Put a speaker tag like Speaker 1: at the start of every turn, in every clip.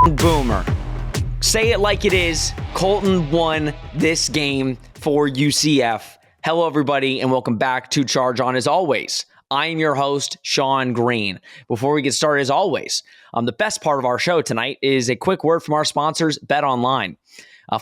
Speaker 1: Colton Boomer. Say it like it is. Colton won this game for UCF. Hello, everybody, and welcome back to Charge On. As always, I am your host, Sean Green. Before we get started, as always, the best part of our show tonight is a quick word from our sponsors, BetOnline.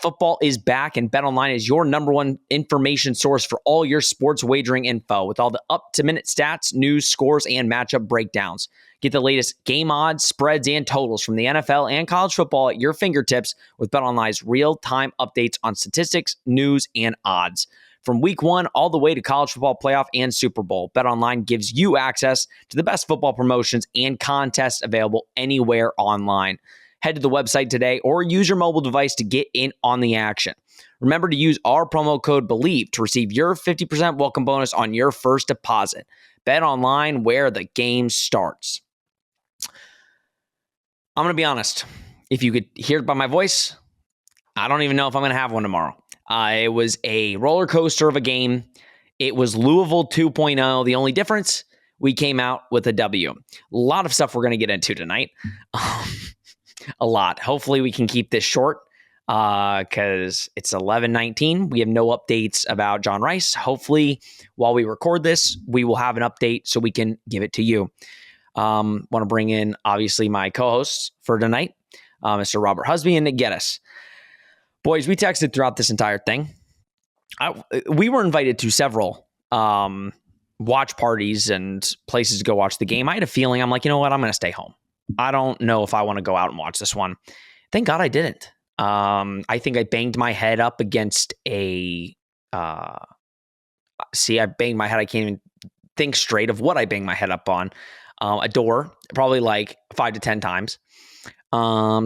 Speaker 1: Football is back, and BetOnline is your number one information source for all your sports wagering info with all the up-to-minute stats, news, scores, and matchup breakdowns. Get the latest game odds, spreads, and totals from the NFL and college football at your fingertips with BetOnline's real-time updates on statistics, news, and odds. From week 1 all the way to college football playoff and Super Bowl, BetOnline gives you access to the best football promotions and contests available anywhere online. Head to the website today or use your mobile device to get in on the action. Remember to use our promo code BELIEVE to receive your 50% welcome bonus on your first deposit. Bet online where the game starts. I'm going to be honest. If you could hear it by my voice, I don't even know if I'm going to have one tomorrow. It was a roller coaster of a game. It was Louisville 2.0. The only difference, we came out with a W. A lot of stuff we're going to get into tonight. A lot. Hopefully we can keep this short because it's 11:19. We have no updates about John Rice. Hopefully while we record this, we will have an update so we can give it to you. Want to bring in, obviously, my co-hosts for tonight, Mr. Robert Husby and Nick Geddes. Boys, we texted throughout this entire thing. We were invited to several watch parties and places to go watch the game. I had a feeling, I'm like, you know what? I'm going to stay home. I don't know if I want to go out and watch this one. Thank God I didn't. I think I banged my head up against I banged my head. I can't even think straight of what I banged my head up on. A door, probably like 5 to 10 times.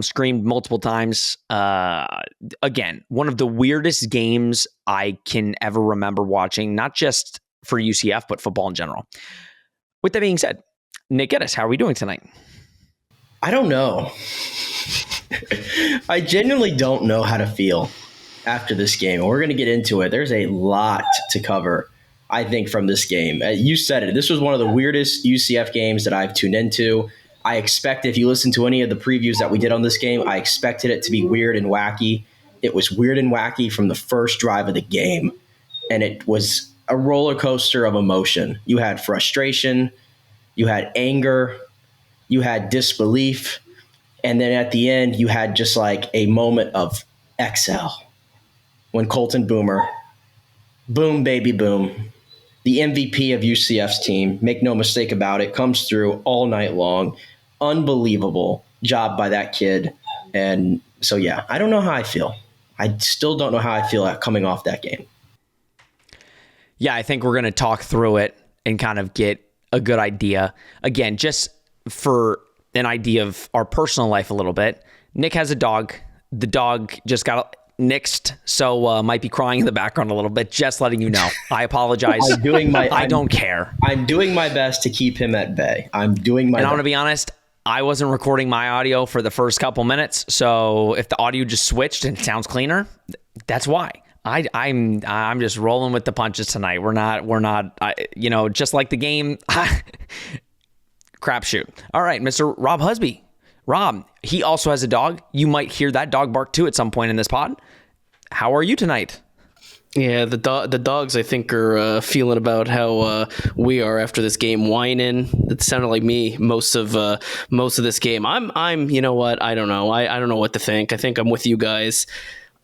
Speaker 1: Screamed multiple times. Again, one of the weirdest games I can ever remember watching, not just for UCF, but football in general. With that being said, Nick Geddes, how are we doing tonight?
Speaker 2: I don't know. I genuinely don't know how to feel after this game. We're going to get into it. There's a lot to cover, I think, from this game. You said it. This was one of the weirdest UCF games that I've tuned into. I expect, if you listen to any of the previews that we did on this game, I expected it to be weird and wacky. It was weird and wacky from the first drive of the game, and it was a roller coaster of emotion. You had frustration, you had anger, you had disbelief, and then at the end, you had just like a moment of exhale when Colton Boomer, boom, baby, boom, the MVP of UCF's team, make no mistake about it, comes through all night long. Unbelievable job by that kid. And so, yeah, I don't know how I feel. I still don't know how I feel coming off that game.
Speaker 1: Yeah, I think we're going to talk through it and kind of get a good idea. Again, just for an idea of our personal life a little bit. Nick has a dog. The dog just got nixed, so might be crying in the background a little bit. Just letting you know. I apologize. I don't care.
Speaker 2: I'm doing my best to keep him at bay. I'm doing my best.
Speaker 1: And I'm going to be honest, I wasn't recording my audio for the first couple minutes, so if the audio just switched and it sounds cleaner, that's why. I'm just rolling with the punches tonight. We're not just like the game. Crapshoot. All right, Mr. Rob Husby. Rob, he also has a dog. You might hear that dog bark too at some point in this pod. How are you tonight?
Speaker 3: Yeah, the dogs, I think, are feeling about how we are after this game, whining. It sounded like me most of this game. I'm you know what? I don't know. I don't know what to think. I think I'm with you guys.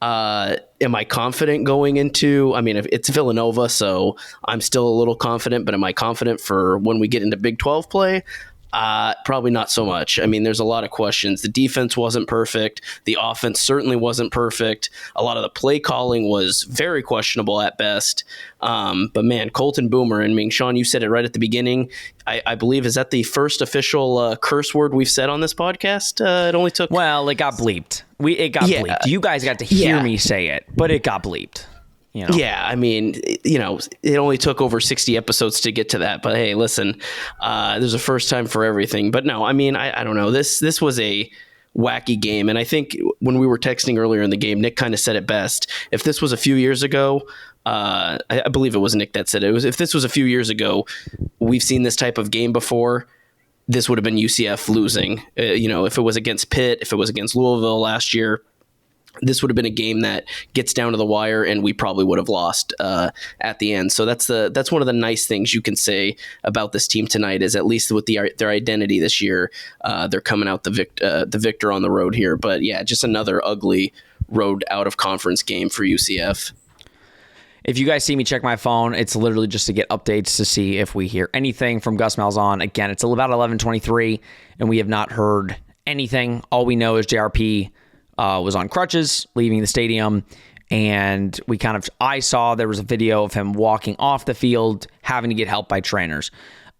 Speaker 3: Am I confident going into? I mean, if it's Villanova, so I'm still a little confident. But am I confident for when we get into Big 12 play? Probably not so much. I mean, there's a lot of questions. The defense wasn't perfect. The offense certainly wasn't perfect. A lot of the play calling was very questionable at best. But man, Colton Boomer, and I mean, Sean, you said it right at the beginning. I believe, is that the first official curse word we've said on this podcast? It only took...
Speaker 1: Well, it got bleeped. It got bleeped. You guys got to hear me say it, but it got bleeped. You know?
Speaker 3: Yeah, I mean, it only took over 60 episodes to get to that. But hey, listen, there's a first time for everything. But no, I mean, I don't know. This was a wacky game. And I think when we were texting earlier in the game, Nick kind of said it best. If this was a few years ago, I believe it was Nick that said it. If this was a few years ago, we've seen this type of game before. this would have been UCF losing. If it was against Pitt, if it was against Louisville last year, this would have been a game that gets down to the wire, and we probably would have lost at the end. So that's one of the nice things you can say about this team tonight, is at least with their identity this year, they're coming out the victor on the road here. But yeah, just another ugly road out of conference game for UCF.
Speaker 1: If you guys see me check my phone, it's literally just to get updates to see if we hear anything from Gus Malzahn. Again, it's about 11:23, and we have not heard anything. All we know is JRP was on crutches leaving the stadium, and I saw there was a video of him walking off the field, having to get help by trainers.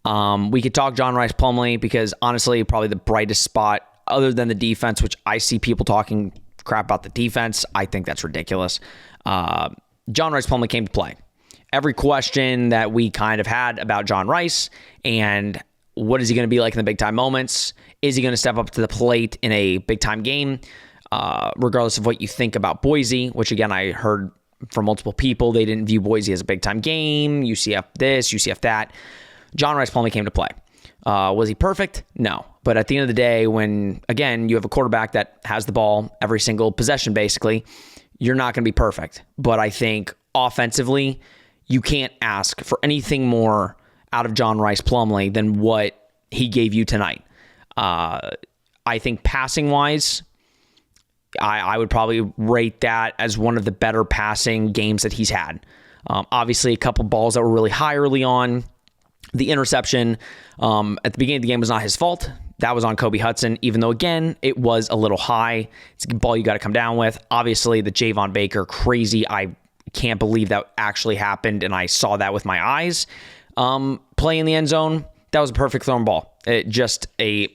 Speaker 1: We could talk John Rice Plumlee, because honestly, probably the brightest spot other than the defense, which I see people talking crap about the defense. I think that's ridiculous. John Rice Plumlee came to play. Every question that we kind of had about John Rice and what is he going to be like in the big time moments? Is he going to step up to the plate in a big time game? Regardless of what you think about Boise, which again, I heard from multiple people, they didn't view Boise as a big time game, UCF this, UCF that. John Rice Plumlee came to play. Was he perfect? No. But at the end of the day, when, again, you have a quarterback that has the ball every single possession, basically, you're not going to be perfect. But I think offensively, you can't ask for anything more out of John Rice Plumlee than what he gave you tonight. I think passing-wise, I would probably rate that as one of the better passing games that he's had. Obviously, a couple balls that were really high early on. The interception at the beginning of the game was not his fault. That was on Kobe Hudson, even though, again, it was a little high. It's a ball you got to come down with. Obviously, the Javon Baker, crazy. I can't believe that actually happened, and I saw that with my eyes. Play in the end zone, that was a perfect thrown ball. Just a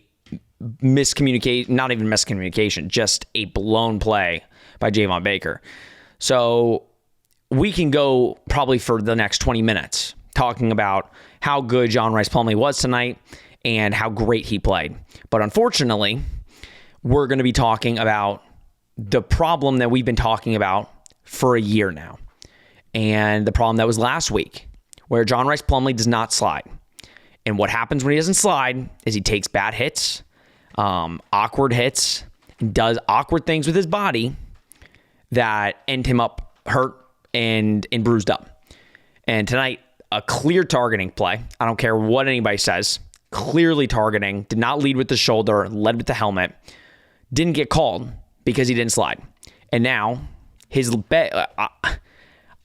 Speaker 1: not even miscommunication, just a blown play by Javon Baker. So we can go probably for the next 20 minutes talking about how good John Rice Plumlee was tonight and how great he played. But unfortunately, we're going to be talking about the problem that we've been talking about for a year now. And the problem that was last week, where John Rice Plumlee does not slide. And what happens when he doesn't slide is he takes bad hits, awkward hits, and does awkward things with his body that end him up hurt and bruised up. And tonight, a clear targeting play. I don't care what anybody says. Clearly targeting. Did not lead with the shoulder. Led with the helmet. Didn't get called because he didn't slide. And now,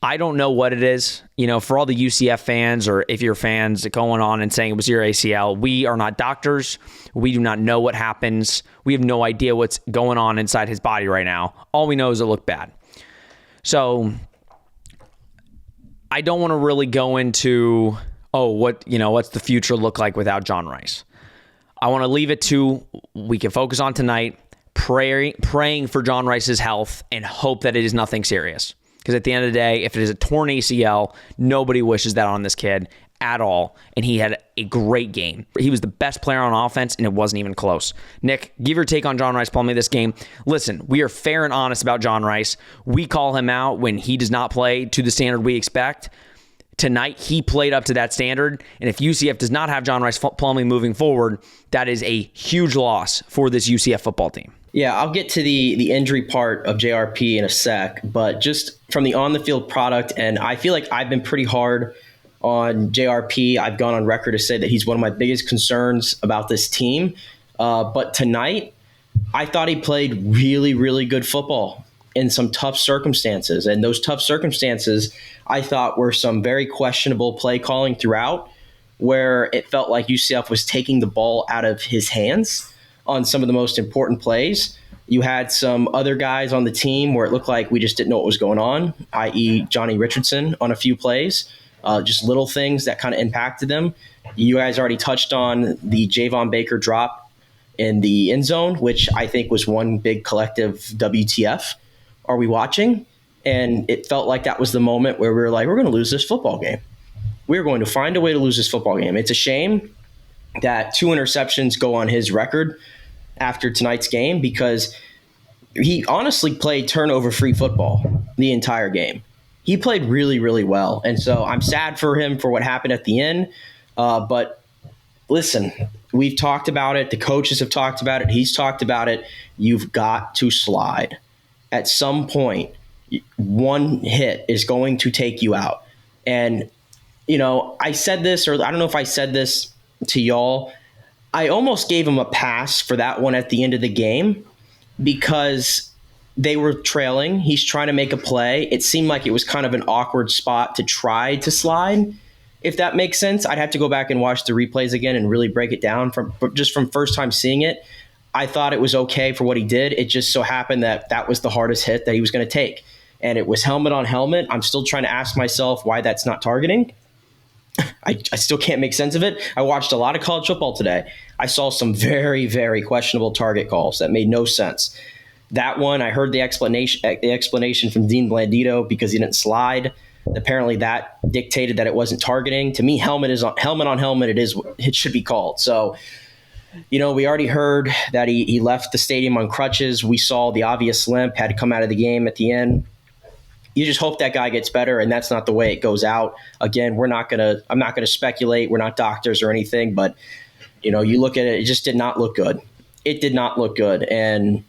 Speaker 1: I don't know what it is. For all the UCF fans, or if you're fans going on and saying it was your ACL, we are not doctors. We do not know what happens. We have no idea what's going on inside his body right now. All we know is it looked bad. So I don't want to really go into, what's the future look like without John Rice? I want to leave it to, we can focus on tonight, praying for John Rice's health and hope that it is nothing serious. Because at the end of the day, if it is a torn ACL, nobody wishes that on this kid at all. And he had a great game. He was the best player on offense, and it wasn't even close. Nick, give your take on John Rice Plumlee this game. Listen, we are fair and honest about John Rice. We call him out when he does not play to the standard we expect. Tonight, he played up to that standard. And if UCF does not have John Rice Plumlee moving forward, that is a huge loss for this UCF football team.
Speaker 2: Yeah, I'll get to the injury part of JRP in a sec, but just from the on-the-field product, and I feel like I've been pretty hard on JRP. I've gone on record to say that he's one of my biggest concerns about this team. But tonight, I thought he played really, really good football in some tough circumstances. And those tough circumstances, I thought, were some very questionable play calling throughout, where it felt like UCF was taking the ball out of his hands on some of the most important plays. You had some other guys on the team where it looked like we just didn't know what was going on, i.e. Johnny Richardson on a few plays, just little things that kind of impacted them. You guys already touched on the Javon Baker drop in the end zone, which I think was one big collective WTF. Are we watching? And it felt like that was the moment where we were like, we're going to lose this football game. We're going to find a way to lose this football game. It's a shame that 2 interceptions go on his record after tonight's game, because he honestly played turnover-free football the entire game. He played really, really well. And so I'm sad for him for what happened at the end. But listen, we've talked about it. The coaches have talked about it. He's talked about it. You've got to slide. At some point, one hit is going to take you out. And, I said this, or I don't know if I said this to y'all. I almost gave him a pass for that one at the end of the game because they were trailing. He's trying to make a play. It seemed like it was kind of an awkward spot to try to slide, if that makes sense. I'd have to go back and watch the replays again and really break it down from first time seeing it. I thought it was okay for what he did. It just so happened that was the hardest hit that he was going to take. And it was helmet on helmet. I'm still trying to ask myself why that's not targeting. I still can't make sense of it. I watched a lot of college football today. I saw some very, very questionable target calls that made no sense. That one, I heard the explanation from Dean Blandito because he didn't slide. Apparently that dictated that it wasn't targeting. To me, helmet on helmet. It should be called. So, we already heard that he left the stadium on crutches. We saw the obvious limp, had to come out of the game at the end. You just hope that guy gets better, and that's not the way it goes out. Again, I'm not gonna speculate. We're not doctors or anything, but you look at it, it just did not look good. It did not look good, and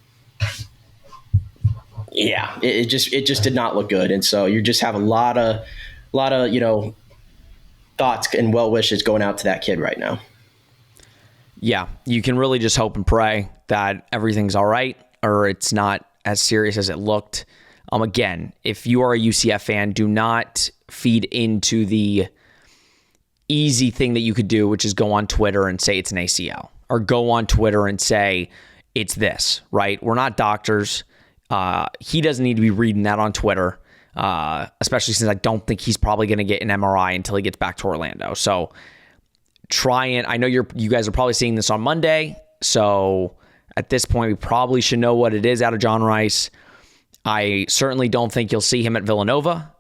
Speaker 2: yeah, it just did not look good. And so you just have a lot of thoughts and well wishes going out to that kid right now.
Speaker 1: Yeah, you can really just hope and pray that everything's all right or it's not as serious as it looked. Again, if you are a UCF fan, do not feed into the easy thing that you could do, which is go on Twitter and say it's an ACL, or go on Twitter and say it's this, right? We're not doctors. He doesn't need to be reading that on Twitter, especially since I don't think he's probably going to get an MRI until he gets back to Orlando. So I know you guys are probably seeing this on Monday. So at this point, we probably should know what it is out of John Rice. I certainly don't think you'll see him at Villanova.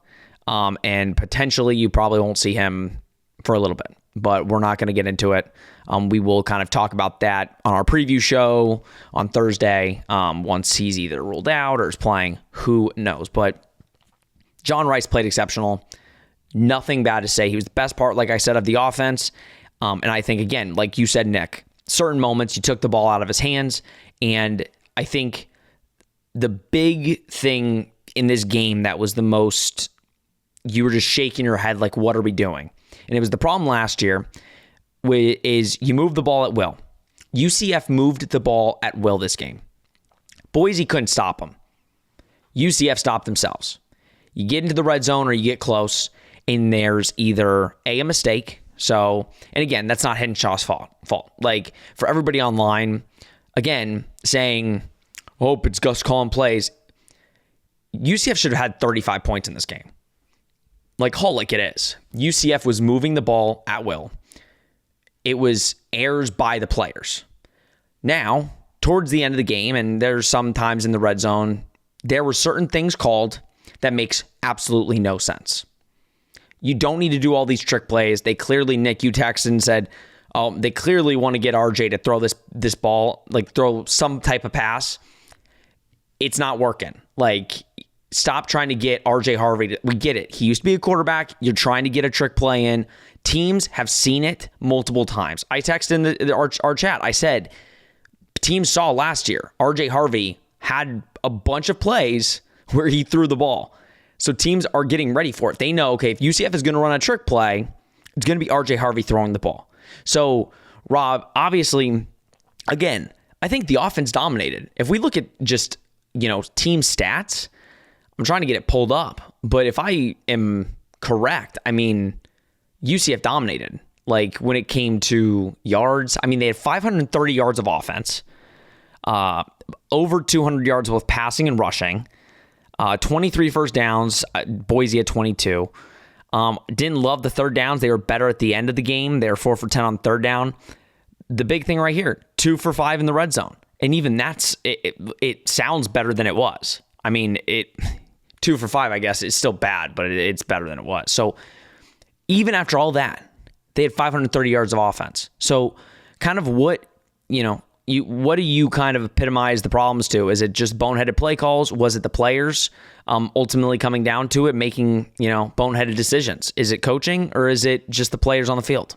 Speaker 1: And potentially you probably won't see him for a little bit, but we're not going to get into it. We will kind of talk about that on our preview show on Thursday once he's either ruled out or is playing. Who knows? But John Rice played exceptional. Nothing bad to say. He was the best part, like I said, of the offense. And I think, again, like you said, Nick, certain moments you took the ball out of his hands. And I think the big thing in this game that was the most, you were just shaking your head like, what are we doing? And it was the problem last year, is you moved the ball at will. UCF moved the ball at will this game. Boise couldn't stop them. UCF stopped themselves. You get into the red zone or you get close, and there's either a mistake. So, and again, that's not Henshaw's fault. Like, for everybody online, again, saying, hope it's Gus calling plays. UCF should have had 35 points in this game. Like it is. UCF was moving the ball at will. It was errors by the players. Now, towards the end of the game, and there's some times in the red zone, there were certain things called that makes absolutely no sense. You don't need to do all these trick plays. They clearly, Nick, you texted and said, they clearly want to get RJ to throw this ball, like throw some type of pass. It's not working. Like, stop trying to get RJ Harvey. We get it. He used to be a quarterback. You're trying to get a trick play in. Teams have seen it multiple times. I texted in our chat. I said, teams saw last year, RJ Harvey had a bunch of plays where he threw the ball. So teams are getting ready for it. They know, okay, if UCF is going to run a trick play, it's going to be RJ Harvey throwing the ball. So, Rob, obviously, again, I think the offense dominated. If we look at just, team stats, I'm trying to get it pulled up. But if I am correct, I mean, UCF dominated. Like, when it came to yards, I mean, they had 530 yards of offense, over 200 yards with passing and rushing, 23 first downs, Boise at 22. Didn't love the third downs. They were better at the end of the game. They were 4 for 10 on third down. The big thing right here, 2 for 5 in the red zone. And even that's, it sounds better than it was. I mean, 2 for 5, I guess, is still bad, but it's better than it was. So even after all that, they had 530 yards of offense. So kind of what do you kind of epitomize the problems to? Is it just boneheaded play calls? Was it the players ultimately coming down to it, making, boneheaded decisions? Is it coaching, or is it just the players on the field?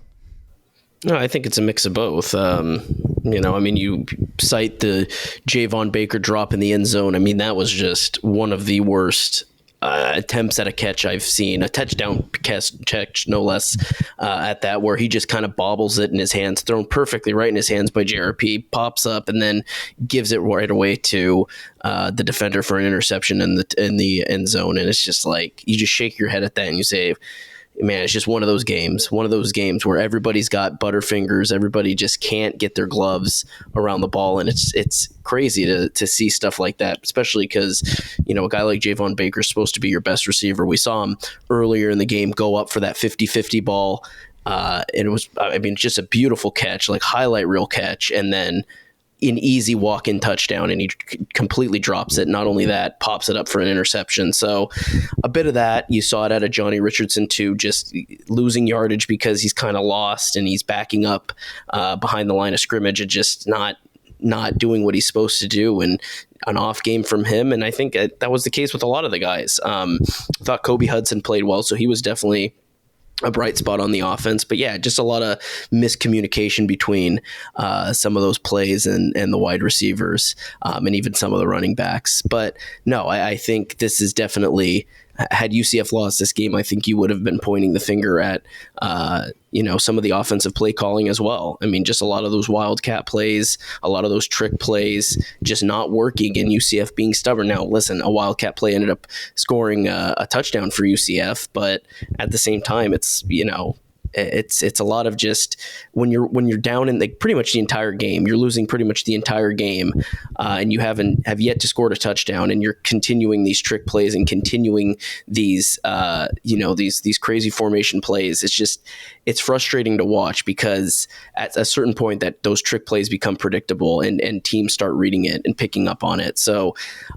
Speaker 3: No, I think it's a mix of both. You cite the Javon Baker drop in the end zone. I mean, that was just one of the worst attempts at a catch I've seen, a touchdown catch, no less, at that, where he just kind of bobbles it in his hands, thrown perfectly right in his hands by JRP, pops up and then gives it right away to the defender for an interception in the end zone. And it's just like, you just shake your head at that and you say, man, it's just one of those games where everybody's got butterfingers. Everybody just can't get their gloves around the ball. And it's crazy to see stuff like that, especially because, a guy like Javon Baker is supposed to be your best receiver. We saw him earlier in the game go up for that 50-50 ball. And it was, just a beautiful catch, like highlight reel catch. And then an easy walk-in touchdown, and he completely drops it. Not only that, pops it up for an interception. So a bit of that, you saw it out of Johnny Richardson too, just losing yardage because he's kind of lost and he's backing up behind the line of scrimmage and just not doing what he's supposed to do, and an off game from him. And I think that was the case with a lot of the guys. I thought Kobe Hudson played well, so he was definitely a bright spot on the offense. But yeah, just a lot of miscommunication between some of those plays and the wide receivers, and even some of the running backs. But no, I think this is definitely, had UCF lost this game, I think you would have been pointing the finger at some of the offensive play calling as well. I mean, just a lot of those wildcat plays, a lot of those trick plays just not working, and UCF being stubborn. Now, listen, a wildcat play ended up scoring a touchdown for UCF, but at the same time, it's a lot of just when you're down in pretty much the entire game, you're losing pretty much the entire game, and you have yet to score a touchdown, and you're continuing these trick plays and continuing these these crazy formation plays. It's frustrating to watch, because at a certain point that those trick plays become predictable and teams start reading it and picking up on it. So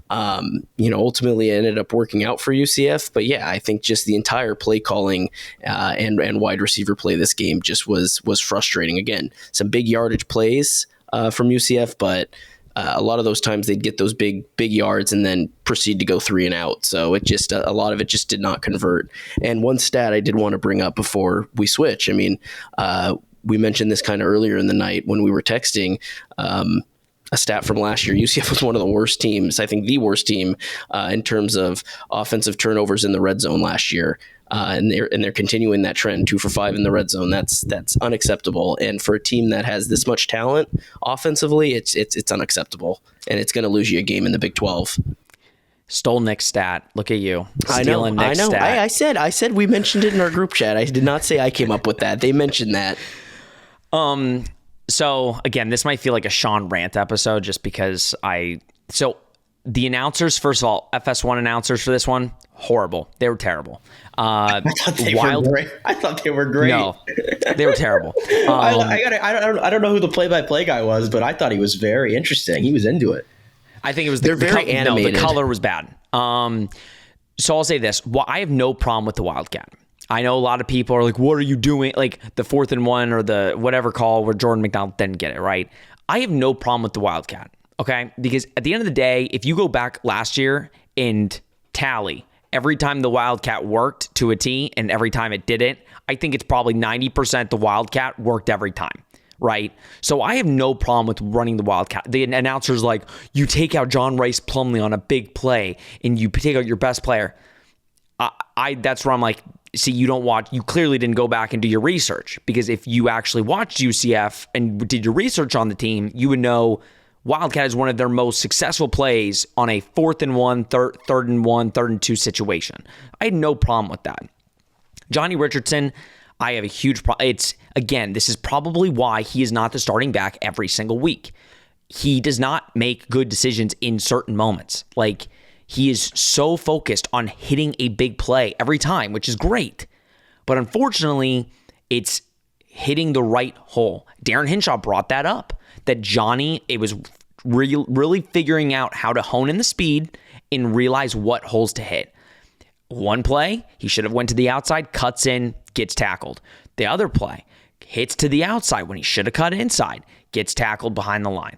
Speaker 3: ultimately it ended up working out for UCF. But yeah, I think just the entire play calling and wide receiver play this game just was frustrating. Again, some big yardage plays from UCF, but a lot of those times they'd get those big yards and then proceed to go 3 and out. So it just, a lot of it just did not convert. And one stat I did want to bring up before we switch, I mean, we mentioned this kind of earlier in the night when we were texting, a stat from last year. UCF was one of the worst teams, I think the worst team in terms of offensive turnovers in the red zone last year. And they're continuing that trend, 2 for 5 in the red zone. That's unacceptable. And for a team that has this much talent offensively, it's unacceptable. And it's going to lose you a game in the Big 12.
Speaker 1: Stole Nick's stat. Look at you.
Speaker 3: I know. I said we mentioned it in our group chat. I did not say I came up with that. They mentioned that.
Speaker 1: So again, this might feel like a Sean rant episode just because the announcers, first of all, FS1 announcers for this one, horrible. They were terrible.
Speaker 2: I thought they were great.
Speaker 1: No, they were terrible.
Speaker 2: I don't know who the play-by-play guy was, but I thought he was very interesting. He was into it.
Speaker 1: I think it was
Speaker 3: they're very animated.
Speaker 1: No, the color was bad. So I'll say this: I have no problem with the Wildcat. I know a lot of people are like, "What are you doing?" Like the 4th and 1 or the whatever call where Jordan McDonald didn't get it right. I have no problem with the Wildcat. Okay, because at the end of the day, if you go back last year and tally every time the Wildcat worked to a T and every time it didn't, I think it's probably 90% the Wildcat worked every time, right? So I have no problem with running the Wildcat. The announcer's like, you take out John Rice Plumlee on a big play and you take out your best player. That's where I'm like, see, you clearly didn't go back and do your research, because if you actually watched UCF and did your research on the team, you would know Wildcat is one of their most successful plays on a 4th and 1, 3rd and 1, 3rd and 2 situation. I had no problem with that. Johnny Richardson, I have a huge problem. This is probably why he is not the starting back every single week. He does not make good decisions in certain moments. Like, he is so focused on hitting a big play every time, which is great. But unfortunately, it's hitting the right hole. Darren Hinshaw brought that up, that Johnny, it was really figuring out how to hone in the speed and realize what holes to hit. One play, he should have went to the outside, cuts in, gets tackled. The other play, hits to the outside when he should have cut inside, gets tackled behind the line.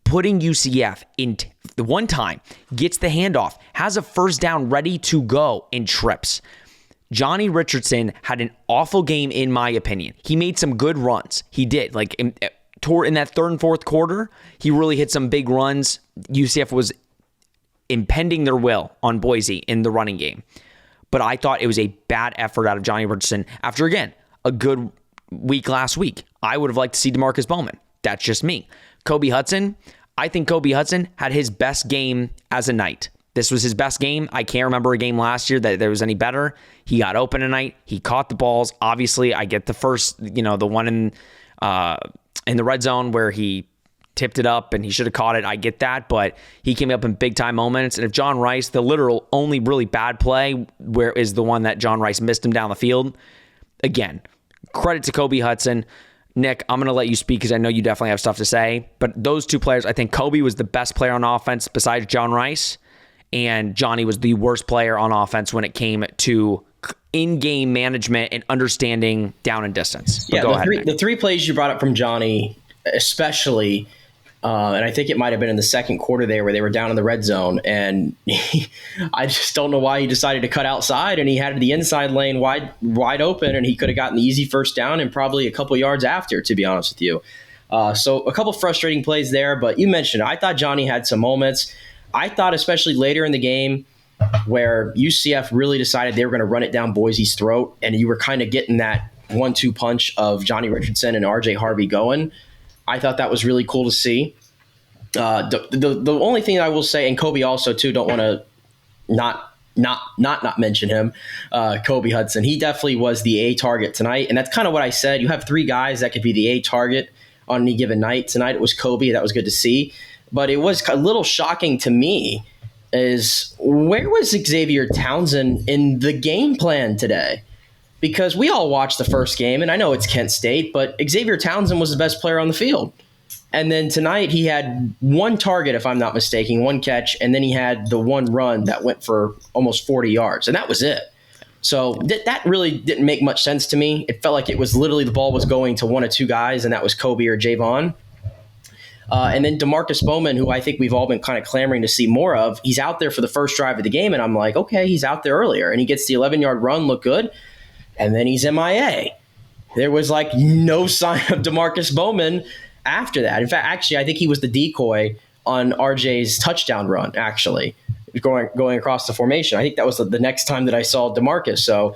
Speaker 1: Putting UCF in the one time, gets the handoff, has a first down ready to go, and trips. Johnny Richardson had an awful game, in my opinion. He made some good runs. He did. Like in that third and fourth quarter, he really hit some big runs. UCF was impending their will on Boise in the running game. But I thought it was a bad effort out of Johnny Richardson after, again, a good week last week. I would have liked to see DeMarcus Bowman. That's just me. Kobe Hudson, I think Kobe Hudson had his best game as a Knight. This was his best game. I can't remember a game last year that there was any better. He got open tonight. He caught the balls. Obviously, I get the first, the one in the red zone where he tipped it up and he should have caught it. I get that, but he came up in big time moments. And if John Rice, the literal only really bad play where is the one that John Rice missed him down the field. Again, credit to Kobe Hudson. Nick, I'm going to let you speak because I know you definitely have stuff to say. But those two players, I think Kobe was the best player on offense besides John Rice. And Johnny was the worst player on offense when it came to in-game management and understanding down and distance. But
Speaker 2: the three plays you brought up from Johnny, especially, and I think it might have been in the second quarter there where they were down in the red zone. And I just don't know why he decided to cut outside, and he had the inside lane wide open, and he could have gotten the easy first down and probably a couple yards after, to be honest with you. So a couple frustrating plays there, but you mentioned it. I thought Johnny had some moments. I thought especially later in the game where UCF really decided they were going to run it down Boise's throat, and you were kind of getting that 1-2 punch of Johnny Richardson and RJ Harvey going. I thought that was really cool to see. The only thing I will say, and Kobe also too, don't want to not mention him, Kobe Hudson. He definitely was the A target tonight, and that's kind of what I said. You have three guys that could be the A target on any given night. Tonight it was Kobe. That was good to see. But it was a little shocking to me is where was Xavier Townsend in the game plan today? Because we all watched the first game, and I know it's Kent State, but Xavier Townsend was the best player on the field. And then tonight he had one target, if I'm not mistaken, one catch, and then he had the one run that went for almost 40 yards, and that was it. So that really didn't make much sense to me. It felt like it was literally the ball was going to one of two guys, and that was Kobe or Javon. And then DeMarcus Bowman, who I think we've all been kind of clamoring to see more of, he's out there for the first drive of the game, and I'm like, okay, he's out there earlier, and he gets the 11-yard run, look good, and then he's MIA. There was like no sign of DeMarcus Bowman after that. In fact, actually, I think he was the decoy on RJ's touchdown run, actually, going across the formation. I think that was the next time that I saw DeMarcus. So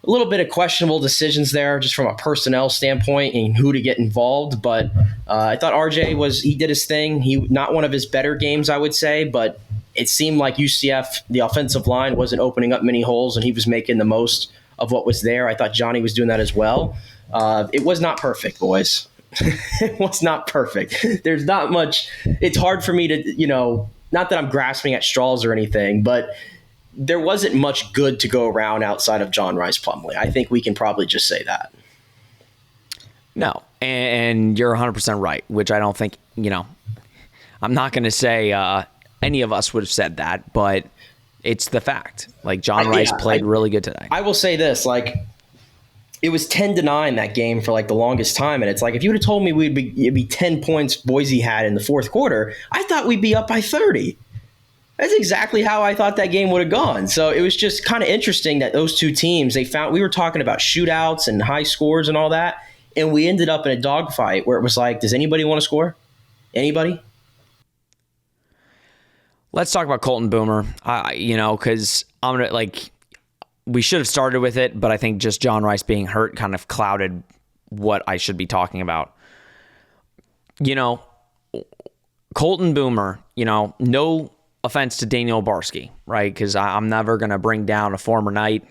Speaker 2: a little bit of questionable decisions there just from a personnel standpoint and who to get involved. But I thought RJ he did his thing. Not one of his better games, I would say, but it seemed like UCF, the offensive line, wasn't opening up many holes, and he was making the most of what was there. I thought Johnny was doing that as well. It was not perfect, boys. It was not perfect. There's not much. It's hard for me to, not that I'm grasping at straws or anything, but there wasn't much good to go around outside of John Rice Plumlee. I think we can probably just say that.
Speaker 1: No, and you're 100% right, which I don't think, I'm not going to say any of us would have said that, but it's the fact. Like, John Rice played really good today.
Speaker 2: I will say this, it was 10-9 that game for the longest time, and it's like if you would have told me it'd be 10 points Boise had in the fourth quarter, I thought we'd be up by 30. That's exactly how I thought that game would have gone. So it was just kind of interesting that those two teams, we were talking about shootouts and high scores and all that, and we ended up in a dogfight where it was like, does anybody want to score? Anybody?
Speaker 1: Let's talk about Colton Boomer, because I'm going to, we should have started with it, but I think just John Rice being hurt kind of clouded what I should be talking about. Colton Boomer, no offense to Daniel Barsky, right? Because I'm never going to bring down a former Knight.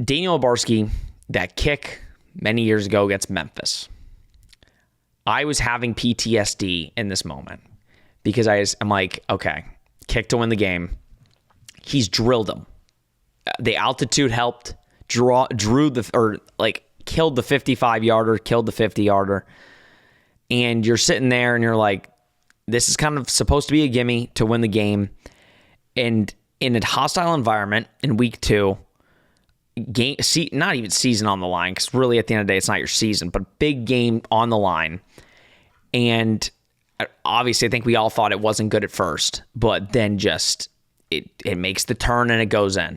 Speaker 1: Daniel Barsky, that kick many years ago against Memphis. I was having PTSD in this moment because I'm like, okay, kick to win the game. He's drilled him. The altitude helped, killed the 55-yarder, killed the 50-yarder. And you're sitting there and you're like, this is kind of supposed to be a gimme to win the game. And in a hostile environment in week 2, not even season on the line, because really at the end of the day, it's not your season, but big game on the line. And obviously, I think we all thought it wasn't good at first, but then just it makes the turn and it goes in.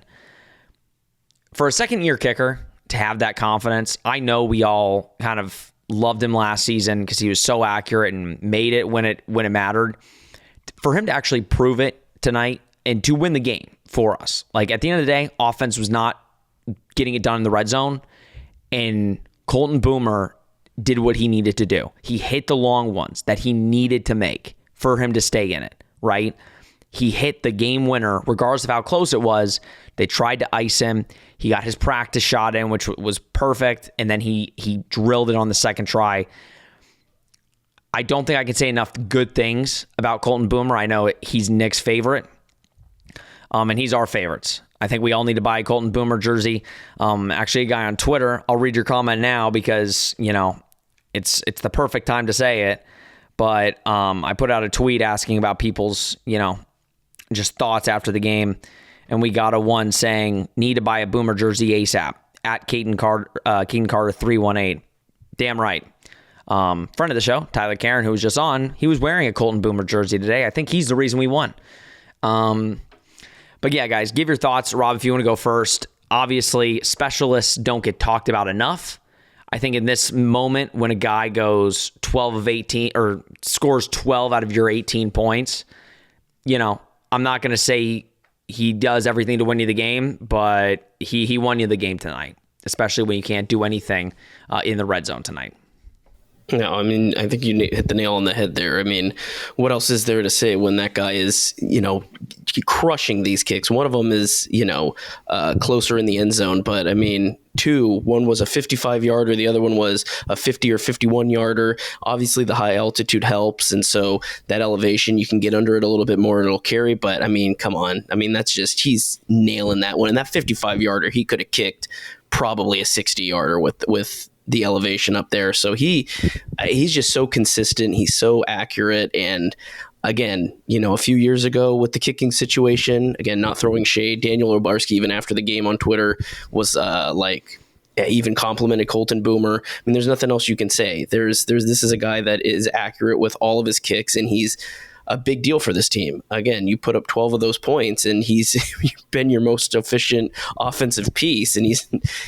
Speaker 1: for a second-year kicker to have that confidence, I know we all kind of loved him last season because he was so accurate and made it when it mattered. For him to actually prove it tonight and to win the game for us, like at the end of the day, offense was not getting it done in the red zone, and Colton Boomer did what he needed to do. He hit the long ones that he needed to make for him to stay in it, right? He hit the game winner, regardless of how close it was. They tried to ice him. He got his practice shot in, which was perfect, and then he drilled it on the second try. I don't think I can say enough good things about Colton Boomer. I know he's Nick's favorite, and he's our favorites. I think we all need to buy a Colton Boomer jersey. Actually, a guy on Twitter, I'll read your comment now because, it's the perfect time to say it. But I put out a tweet asking about people's, just thoughts after the game. And we got a one saying, need to buy a Boomer jersey ASAP at Keaton Carter 318. Damn right. Friend of the show, Tyler Karen, who was just on, he was wearing a Colton Boomer jersey today. I think he's the reason we won. But yeah, guys, give your thoughts. Rob, if you want to go first. Obviously, specialists don't get talked about enough. I think in this moment, when a guy goes 12 of 18 or scores 12 out of your 18 points, I'm not going to say he does everything to win you the game, but he won you the game tonight, especially when you can't do anything in the red zone tonight.
Speaker 3: No, I mean, I think you hit the nail on the head there. I mean, what else is there to say when that guy is, crushing these kicks? One of them is, closer in the end zone. But, I mean, one was a 55-yarder. The other one was a 50 or 51-yarder. Obviously, the high altitude helps. And so that elevation, you can get under it a little bit more and it'll carry. But, I mean, come on. I mean, he's nailing that one. And that 55-yarder, he could have kicked probably a 60-yarder with the elevation up there. So he's just so consistent. He's so accurate. And again, a few years ago with the kicking situation, again, not throwing shade, Daniel Obarski, even after the game on Twitter, was even complimented Colton Boomer. I mean, there's nothing else you can say. This is a guy that is accurate with all of his kicks, and he's a big deal for this team. Again, you put up 12 of those points and he's been your most efficient offensive piece, and he's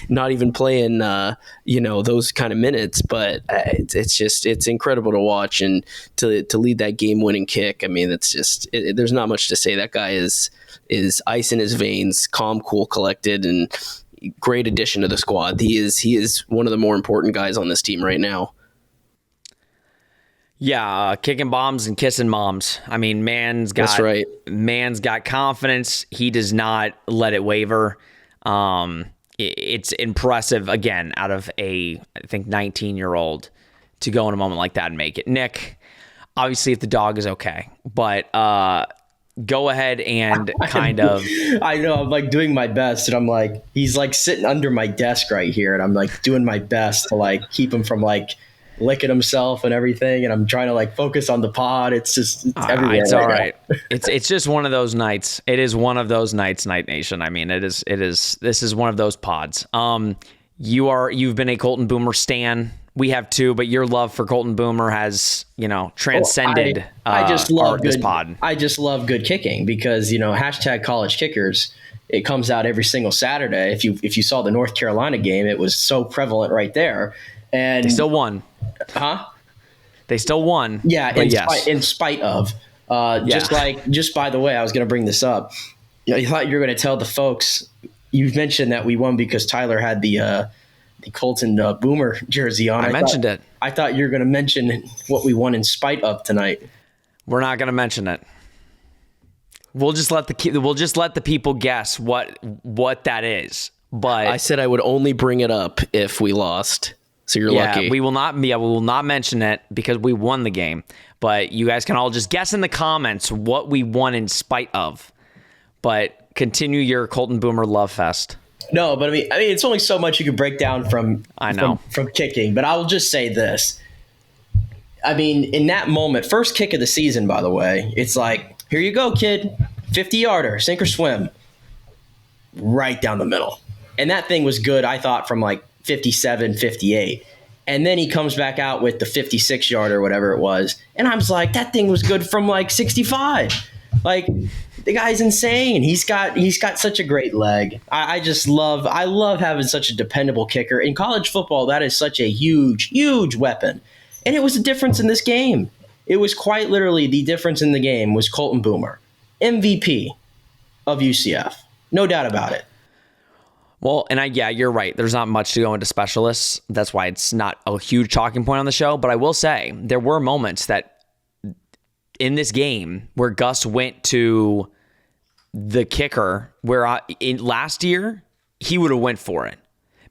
Speaker 3: not even playing, those kind of minutes, but it's incredible to watch and to lead that game winning kick. I mean, there's not much to say. That guy is ice in his veins, calm, cool, collected, and great addition to the squad. He is one of the more important guys on this team right now.
Speaker 1: Yeah, kicking bombs and kissing moms. I mean, man's got confidence. He does not let it waver. It's impressive, again, out of I think 19-year-old to go in a moment like that and make it. Nick, obviously if the dog is okay, but go ahead and kind of...
Speaker 2: I know, I'm like doing my best, and I'm like, he's like sitting under my desk right here, and I'm like doing my best to like keep him from like licking himself and everything, and I'm trying to like focus on the pod. It's everywhere.
Speaker 1: It's all right. It's just one of those nights. It is one of those nights, Night Nation. I mean, this is one of those pods. You've been a Colton Boomer stan. We have too, but your love for Colton Boomer has, transcended this pod.
Speaker 2: I just love good kicking because, #CollegeKickers. It comes out every single Saturday. If you saw the North Carolina game, it was so prevalent right there. And
Speaker 1: they still won.
Speaker 2: Huh?
Speaker 1: They still won.
Speaker 2: Yeah, in spite of. Just by the way, I was going to bring this up. You thought you were going to tell the folks. You mentioned that we won because Tyler had the Colton Boomer jersey on.
Speaker 1: I mentioned it.
Speaker 2: I thought you were going to mention what we won in spite of tonight.
Speaker 1: We're not going to mention it. We'll just let the people guess what that is. But
Speaker 3: I said I would only bring it up if we lost. So you're lucky.
Speaker 1: We will not mention it because we won the game. But you guys can all just guess in the comments what we won in spite of. But continue your Colton Boomer love fest.
Speaker 2: No, but I mean, it's only so much you can break down from kicking. But I will just say this. I mean, in that moment, first kick of the season, by the way, it's like, here you go, kid. 50-yarder, sink or swim. Right down the middle. And that thing was good, I thought, from like 57, 58. And then he comes back out with the 56-yarder or whatever it was. And I was like, that thing was good from like 65. Like, the guy's insane. He's got such a great leg. I love having such a dependable kicker. In college football, that is such a huge weapon. And it was a difference in this game. It was quite literally the difference in the game was Colton Boomer, MVP of UCF. No doubt about it.
Speaker 1: Well, and you're right. There's not much to go into specialists. That's why it's not a huge talking point on the show. But I will say there were moments that in this game where Gus went to the kicker where last year he would have went for it.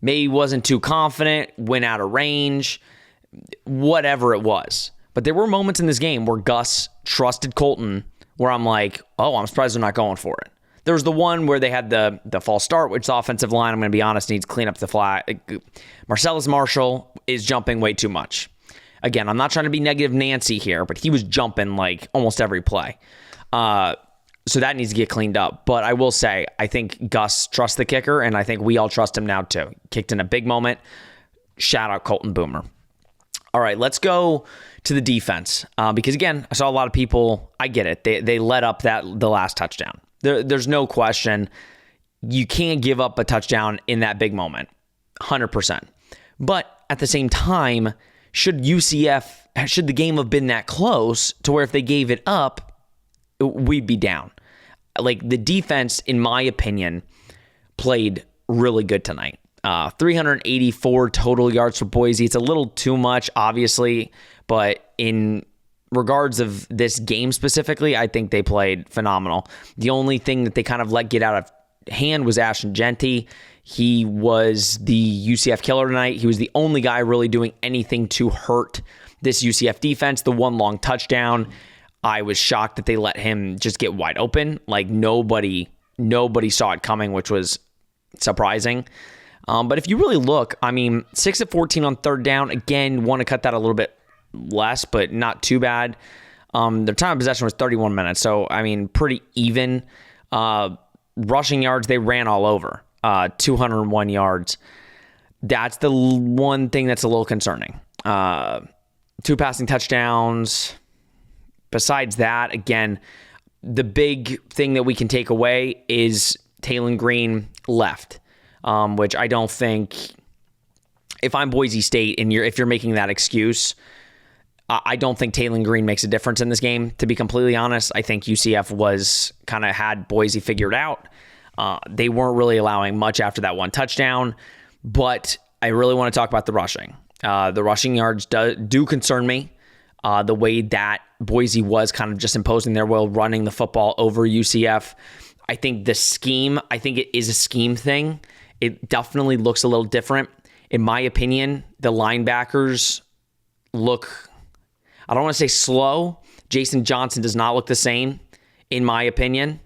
Speaker 1: Maybe wasn't too confident, went out of range, whatever it was. But there were moments in this game where Gus trusted Colton where I'm like, oh, I'm surprised they're not going for it. There was the one where they had the false start, which the offensive line, I'm going to be honest, needs to clean up the flag. Marcellus Marshall is jumping way too much. Again, I'm not trying to be negative Nancy here, but he was jumping like almost every play. So that needs to get cleaned up. But I will say, I think Gus trusts the kicker, and I think we all trust him now too. Kicked in a big moment. Shout out Colton Boomer. All right, let's go to the defense. Because again, I saw a lot of people, I get it. They let up the last touchdown. There's no question. You can't give up a touchdown in that big moment. 100%. But at the same time, should the game have been that close to where if they gave it up, we'd be down? Like, the defense, in my opinion, played really good tonight. 384 total yards for Boise. It's a little too much, obviously, but in regards of this game specifically, I think they played phenomenal. The only thing that they kind of let get out of hand was Ashton Genty. He was the UCF killer tonight. He was the only guy really doing anything to hurt this UCF defense. The one long touchdown, I was shocked that they let him just get wide open. Like, nobody saw it coming, which was surprising. But if you really look, 6 of 14 on third down. Again, want to cut that a little bit less, but not too bad. Their time of possession was 31 minutes. So, pretty even. Rushing yards, they ran all over. 201 yards. That's the one thing that's a little concerning. 2 passing touchdowns. Besides that, again, the big thing that we can take away is Taylon Green left, which I don't think, if I'm Boise State and if you're making that excuse, I don't think Taylon Green makes a difference in this game, to be completely honest. I think UCF had Boise figured out. They weren't really allowing much after that one touchdown, but I really want to talk about the rushing. The rushing yards do concern me. The way that Boise was kind of just imposing their will, running the football over UCF. I think the scheme, it is a scheme thing. It definitely looks a little different. In my opinion, the linebackers look, I don't want to say slow. Jason Johnson does not look the same, in my opinion,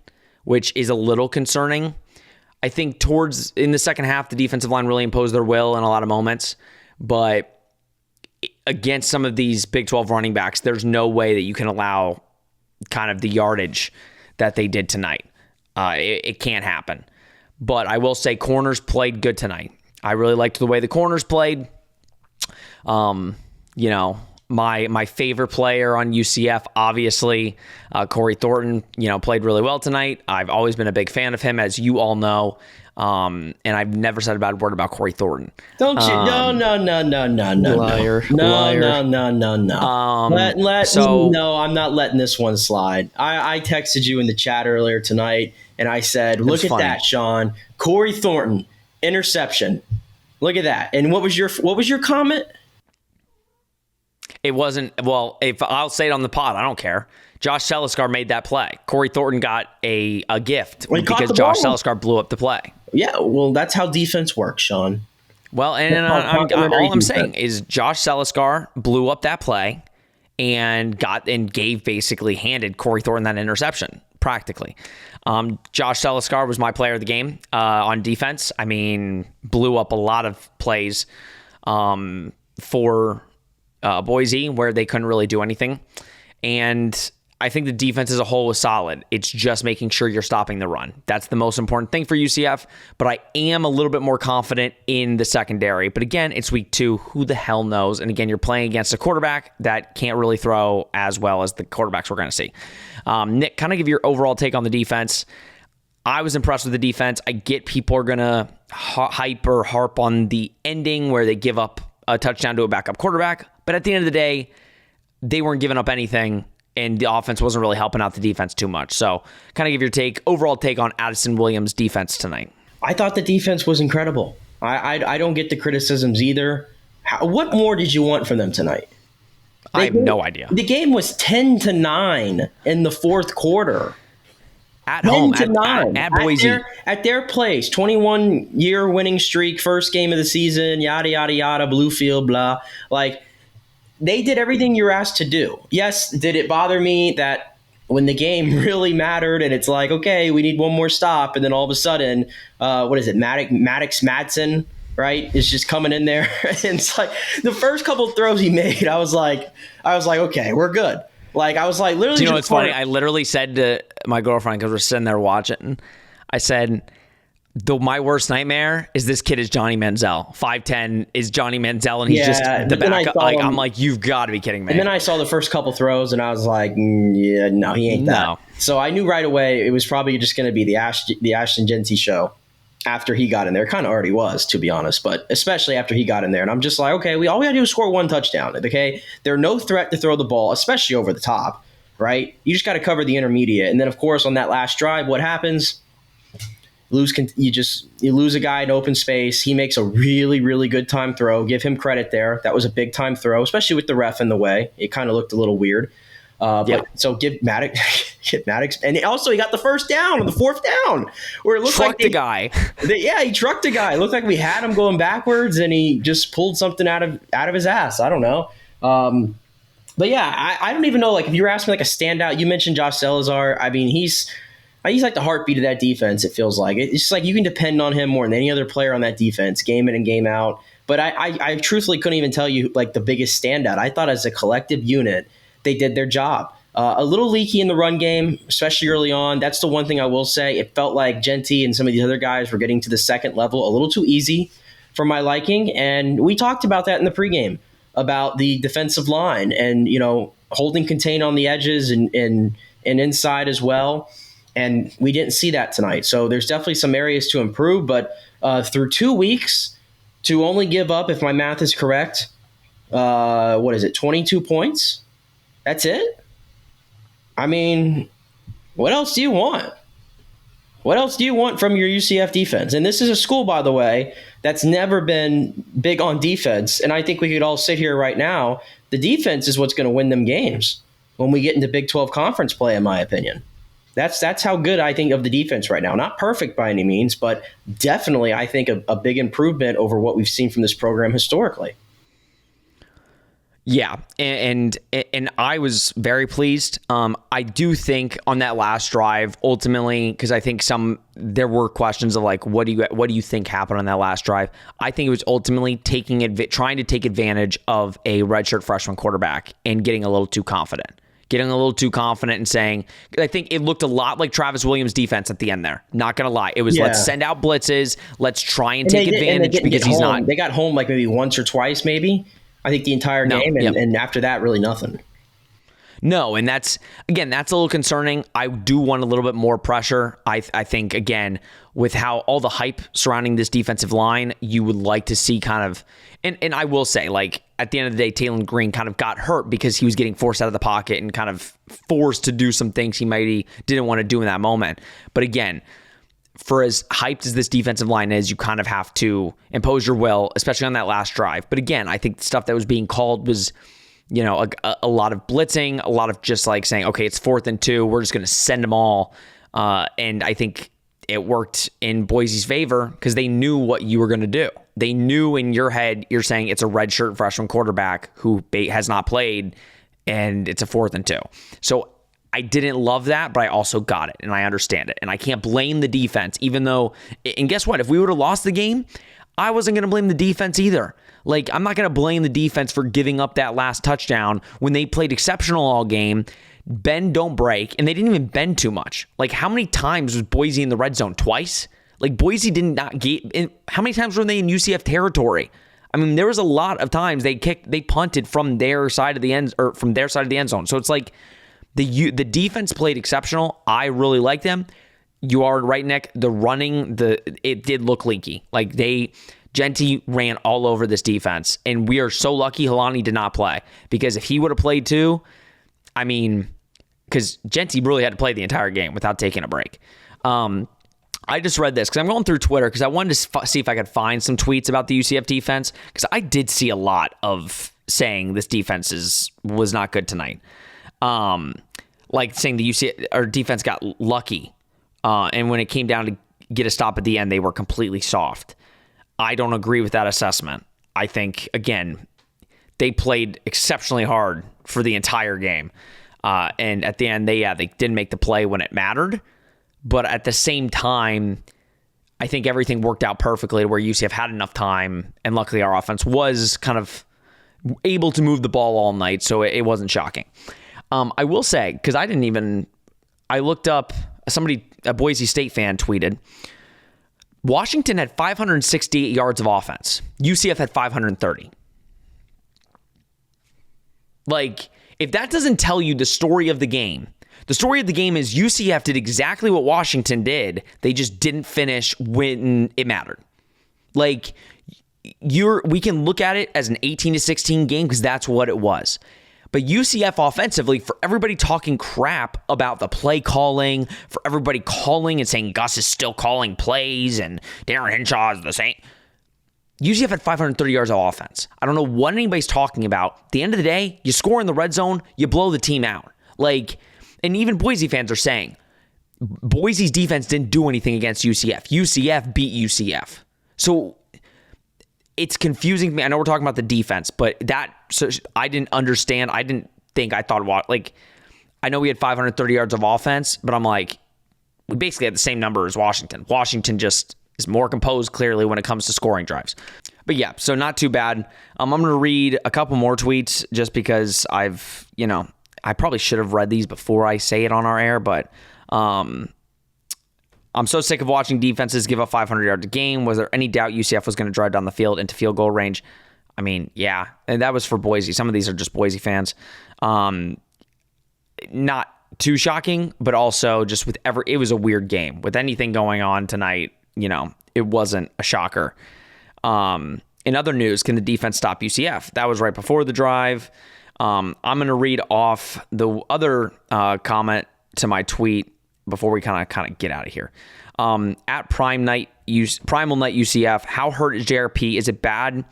Speaker 1: which is a little concerning. I think in the second half, the defensive line really imposed their will in a lot of moments, but against some of these Big 12 running backs, there's no way that you can allow kind of the yardage that they did tonight. It can't happen. But I will say corners played good tonight. I really liked the way the corners played. My favorite player on UCF, obviously, Corey Thornton, played really well tonight. I've always been a big fan of him, as you all know. And I've never said a bad word about Corey Thornton.
Speaker 2: Don't you? No.
Speaker 3: Liar.
Speaker 2: No, I'm not letting this one slide. I texted you in the chat earlier tonight, and I said, look at that, Sean. Corey Thornton, interception. Look at that. And what was your comment?
Speaker 1: It wasn't, if I'll say it on the pod, I don't care. Josh Seliskar made that play. Corey Thornton got a gift because Josh Seliskar blew up the play.
Speaker 2: Yeah, well, that's how defense works, Sean.
Speaker 1: Well, and all I'm saying is Josh Seliskar blew up that play and handed Corey Thornton that interception, practically. Josh Seliskar was my player of the game on defense. Blew up a lot of plays for Boise where they couldn't really do anything. And I think the defense as a whole was solid. It's just making sure you're stopping the run. That's the most important thing for UCF, but I am a little bit more confident in the secondary. But again, it's week 2. Who the hell knows? And again, you're playing against a quarterback that can't really throw as well as the quarterbacks we're going to see. Nick, kind of give your overall take on the defense. I was impressed with the defense. I get people are going to hype or harp on the ending where they give up a touchdown to a backup quarterback, but at the end of the day, they weren't giving up anything, and the offense wasn't really helping out the defense too much. So kind of give your overall take on Addison Williams' defense tonight.
Speaker 2: I thought the defense was incredible. I don't get the criticisms either. What more did you want from them tonight?
Speaker 1: I have no idea.
Speaker 2: The game was 10-9 in the fourth quarter.
Speaker 1: At home,
Speaker 2: at Boise. At their place, 21-year winning streak, first game of the season, yada, yada, yada, Bluefield, blah. Like, they did everything you were asked to do. Yes, did it bother me that when the game really mattered and it's like, okay, we need one more stop, and then all of a sudden, Maddox Madsen, right, is just coming in there. And it's like the first couple of throws he made, I was like, okay, we're good. Like, I was like, literally.
Speaker 1: Do you know what's funny? I literally said to my girlfriend, because we're sitting there watching, I said, my worst nightmare is this kid is Johnny Manziel. 5'10" is Johnny Manziel, and he's just the backup. Like, I'm like, you've got to be kidding me.
Speaker 2: And then I saw the first couple throws, and I was like, yeah, no, he ain't that. No. So I knew right away it was probably just going to be the Ashton Jeanty show after he got in there. It kind of already was, to be honest, but especially after he got in there. And I'm just like, okay, all we got to do is score one touchdown. Okay, they're no threat to throw the ball, especially over the top, right? You just got to cover the intermediate. And then, of course, on that last drive, what happens? You lose a guy in open space. He makes a really, really good time throw. Give him credit there. That was a big time throw, especially with the ref in the way. It kind of looked a little weird. So give Maddox, and also he got the first down on the fourth down where it looked
Speaker 1: trucked a guy.
Speaker 2: He trucked a guy. It looked like we had him going backwards, and he just pulled something out of his ass. I don't know. But yeah, I don't even know. Like, if you were asking me like a standout, you mentioned Josh Salazar. I mean, he's like the heartbeat of that defense. It feels like it's just like you can depend on him more than any other player on that defense, game in and game out. But I truthfully couldn't even tell you like the biggest standout. I thought as a collective unit, they did their job. A little leaky in the run game, especially early on. That's the one thing I will say. It felt like Jeanty and some of these other guys were getting to the second level a little too easy for my liking. And we talked about that in the pregame about the defensive line and, holding contain on the edges and inside as well. And we didn't see that tonight. So there's definitely some areas to improve. But through 2 weeks to only give up, if my math is correct, 22 points? That's it? I mean, what else do you want? What else do you want from your UCF defense? And this is a school, by the way, that's never been big on defense. And I think we could all sit here right now. The defense is what's going to win them games when we get into Big 12 conference play, in my opinion. That's how good I think of the defense right now. Not perfect by any means, but definitely I think a big improvement over what we've seen from this program historically.
Speaker 1: Yeah, and I was very pleased. I do think on that last drive, ultimately, because I think there were questions of like, what do you think happened on that last drive? I think it was ultimately trying to take advantage of a redshirt freshman quarterback and getting a little too confident. And saying, I think it looked a lot like Travis Williams' defense at the end there. Not going to lie. It was let's send out blitzes. Let's try and take advantage because he's not.
Speaker 2: They got home like maybe once or twice, maybe. I think the entire game, and after that, really nothing.
Speaker 1: No, and that's a little concerning. I do want a little bit more pressure. I think, again, with how all the hype surrounding this defensive line, you would like to see kind of, and I will say, like, at the end of the day, Taylon Green kind of got hurt because he was getting forced out of the pocket and kind of forced to do some things he maybe didn't want to do in that moment. But again, for as hyped as this defensive line is, you kind of have to impose your will, especially on that last drive. But again, I think the stuff that was being called was, a lot of blitzing, a lot of just like saying, okay, it's 4th and 2. We're just going to send them all. And I think it worked in Boise's favor because they knew what you were going to do. They knew in your head, you're saying it's a redshirt freshman quarterback who has not played, and it's a 4th and 2. So I didn't love that, but I also got it, and I understand it. And I can't blame the defense, even though, and guess what? If we would have lost the game, I wasn't going to blame the defense either. Like, I'm not going to blame the defense for giving up that last touchdown when they played exceptional all game, bend, don't break, and they didn't even bend too much. Like, how many times was Boise in the red zone? Twice? Like, Boise did not get. How many times were they in UCF territory? I mean, there was a lot of times they punted from their side of the end zone. So it's like the defense played exceptional. I really like them. You are right, Nick. The running, it did look leaky. Like Genty ran all over this defense, and we are so lucky Helani did not play, because if he would have played too, I mean, because Genty really had to play the entire game without taking a break. I just read this because I'm going through Twitter because I wanted to see if I could find some tweets about the UCF defense, because I did see a lot of saying this defense was not good tonight. Like saying the UCF or defense got lucky, and when it came down to get a stop at the end, they were completely soft. I don't agree with that assessment. I think, again, they played exceptionally hard for the entire game. And at the end, they didn't make the play when it mattered. But at the same time, I think everything worked out perfectly to where UCF had enough time. And luckily, our offense was kind of able to move the ball all night, so it wasn't shocking. I will say, because I looked up, a Boise State fan tweeted, Washington had 568 yards of offense. UCF had 530. Like, if that doesn't tell you the story of the game is UCF did exactly what Washington did. They just didn't finish when it mattered. Like, we can look at it as an 18-16 game because that's what it was. But UCF offensively, for everybody talking crap about the play calling, for everybody calling and saying Gus is still calling plays and Darren Henshaw is the same, UCF had 530 yards of offense. I don't know what anybody's talking about. At the end of the day, you score in the red zone, you blow the team out. Like, and even Boise fans are saying, Boise's defense didn't do anything against UCF. UCF beat UCF. So it's confusing to me. I know we're talking about the defense, but I didn't understand. I know we had 530 yards of offense, but I'm like, we basically had the same number as Washington. Washington just is more composed, clearly, when it comes to scoring drives. But yeah, so not too bad. I'm going to read a couple more tweets just because I probably should have read these before I say it on our air, but I'm so sick of watching defenses give up 500 yards a game. Was there any doubt UCF was going to drive down the field into field goal range? I mean, yeah, and that was for Boise. Some of these are just Boise fans. Not too shocking, but also just it was a weird game. With anything going on tonight, it wasn't a shocker. In other news, can the defense stop UCF? That was right before the drive. I'm going to read off the other comment to my tweet before we kind of get out of here. At Primal Night UCF, how hurt is JRP? Is it bad?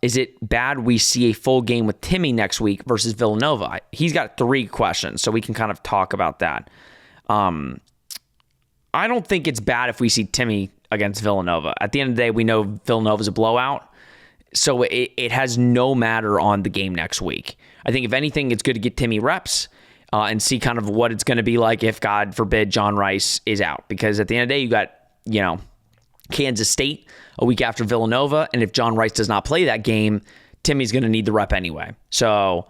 Speaker 1: Is it bad we see a full game with Timmy next week versus Villanova? He's got 3 questions, so we can kind of talk about that. I don't think it's bad if we see Timmy against Villanova. At the end of the day, we know Villanova's a blowout, so it has no matter on the game next week. I think if anything, it's good to get Timmy reps and see kind of what it's going to be like if, God forbid, John Rice is out. Because at the end of the day, you got, Kansas State a week after Villanova, and if John Rice does not play that game, Timmy's going to need the rep anyway. So,